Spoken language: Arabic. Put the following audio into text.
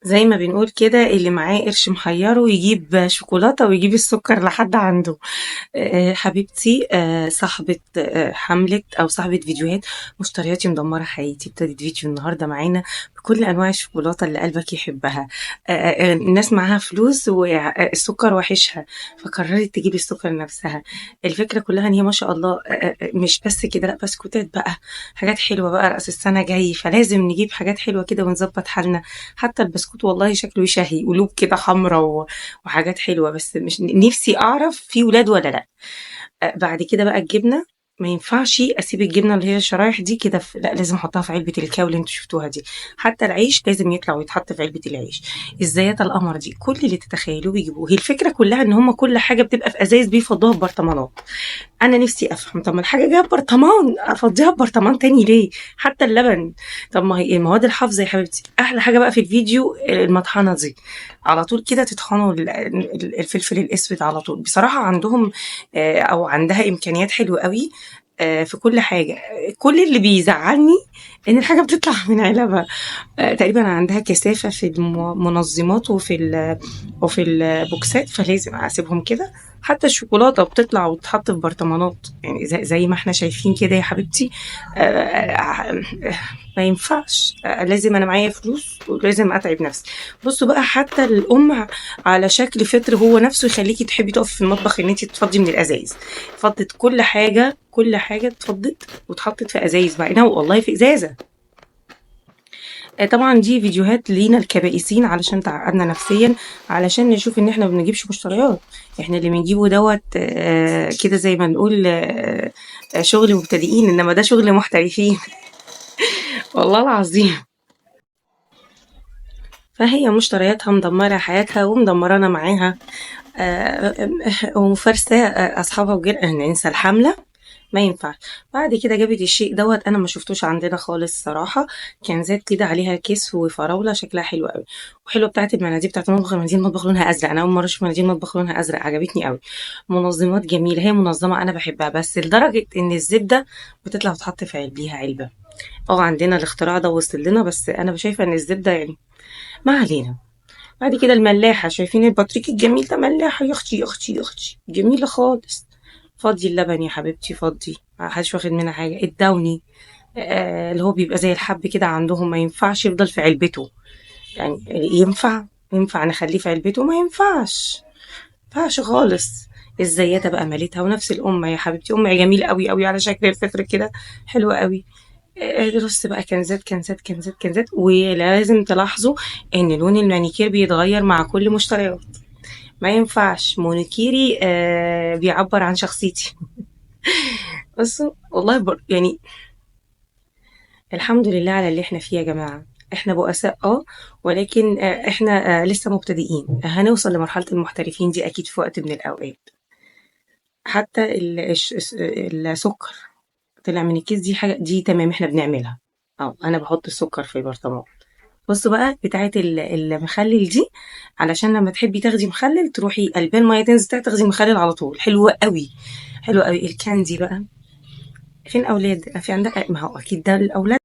زي ما بنقول كده، اللي معاه قرش محيره يجيب شوكولاتة ويجيب السكر لحد عنده. حبيبتي، صاحبة حملة أو صاحبة فيديوهات مشترياتي مدمرة حياتي، ابتدت فيديو النهاردة معانا بكل أنواع الشوكولاتة اللي قلبك يحبها. الناس معاها فلوس والسكر وحشها، فقررت تجيب السكر لنفسها. الفكرة كلها إن هي ما شاء الله مش بس كده، لأ بسكوتات بقى، حاجات حلوة بقى، رأس السنة جاي فلازم نجيب حاجات حلوة كده ونظبط حالنا. حتى البسكوت والله شكله يشهي، قلوب كده حمرا وحاجات حلوة، بس مش نفسي أعرف في ولاد ولا لأ. بعد كده بقى الجبنة، ما ينفعش اسيب الجبنه اللي هي الشرايح دي كده لا، لازم احطها في علبه الكاو اللي انتوا شفتوها دي. حتى العيش لازم يطلع ويتحط في علبه العيش. الزيات القمر دي كل اللي تتخيلوه بيجيبوه. هي الفكره كلها ان هم كل حاجه بتبقى في ازايز بيفضوها ببرطمانات. انا نفسي افهم، طب ما الحاجه جايه ببرطمان افضيها ببرطمان تاني ليه؟ حتى اللبن. طب ما هي المواد الحافظه يا حبيبتي. احلى حاجه بقى في الفيديو المطحنه دي، على طول كده تطحنوا الفلفل الاسود على طول. بصراحه عندهم او عندها امكانيات حلوه قوي في كل حاجه. كل اللي بيزعلني ان الحاجه بتطلع من علبها. تقريبا عندها كثافه في المنظمات وفي البوكسات، فلازم اسيبهم كده. حتى الشوكولاته بتطلع وتتحط في برطمانات، يعني زي ما احنا شايفين كده يا حبيبتي. آه، آه، ما ينفعش. لازم انا معايا فلوس ولازم اتعب نفسي. بصوا بقى، حتى الام على شكل فطر هو نفسه يخليكي تحبي تقفي في المطبخ ان انت تفضي من الازايز. فضت كل حاجه، كل حاجه اتفضت واتحطت في ازايز، مع انها والله في ازازه. طبعا دي فيديوهات لينا الكبائسين علشان تعقدنا نفسيا، علشان نشوف ان احنا ما بنجيبش مشتريات. احنا اللي بنجيبه دوت كده زي ما نقول شغل مبتدئين، انما ده شغل محترفين. والله العظيم. فهي مشترياتها مدمرة حياتها ومدمرانا معاها. ومفارسة أصحابها وجيرانها، ننسى الحملة. ما ينفعش. بعد كده جابت الشيء دوت، انا ما شفتوش عندنا خالص صراحه. كان زاد كده عليها كيس وفراوله شكلها حلو قوي. وحلوه بتاعت المناديل بتاعت المطبخ، مناديل المطبخ لونها ازرق. انا اول مره اشوف مناديل المطبخ لونها ازرق، عجبتني قوي. منظمات جميله، هي منظمه انا بحبها، بس لدرجه ان الزبده بتطلع وتحط في ليها علبه. عندنا الاختراع ده وصل لنا، بس انا شايفه ان الزبده يعني ما علينا. بعد كده الملاحة، شايفين البطريق الجميل ده؟ ملاحة يا اختي يا اختي يا اختي، جميلة خالص. فضي اللبن يا حبيبتي، فضي، محدش واخد منها حاجة. الدوني اللي هو بيبقى زي الحب كده عندهم، ما ينفعش يفضل في علبته. يعني ينفع نخليه في علبته؟ ما ينفعش، ما ينفعش خالص. الزياتة بقى مالتها، ونفس الأم يا حبيبتي، أم جميل قوي قوي على شكل الفطر كده، حلوة قوي. رص بقى كنزات كنزات كنزات كنزات. ولازم تلاحظوا ان لون المانيكير بيتغير مع كل مشتريات. ما ينفعش مونيكيري بيعبر عن شخصيتي. بس والله يعني الحمد لله على اللي احنا فيه يا جماعة. احنا بؤساء ولكن احنا لسه مبتدئين، هنوصل لمرحلة المحترفين دي اكيد في وقت من الاوقات. حتى السكر طلع من الكيس، دي حاجة دي تمام احنا بنعملها. انا بحط السكر في برطمان. بصوا بقى بتاعة المخلل دي، علشان لما تحبي تاخدي مخلل تروحي قلبان مية تنزل تاخدي مخلل على طول. حلوة قوي، حلوة قوي. الكاندي بقى، فين أولاد؟ في عندك؟ ما هو أكيد ده الأولاد.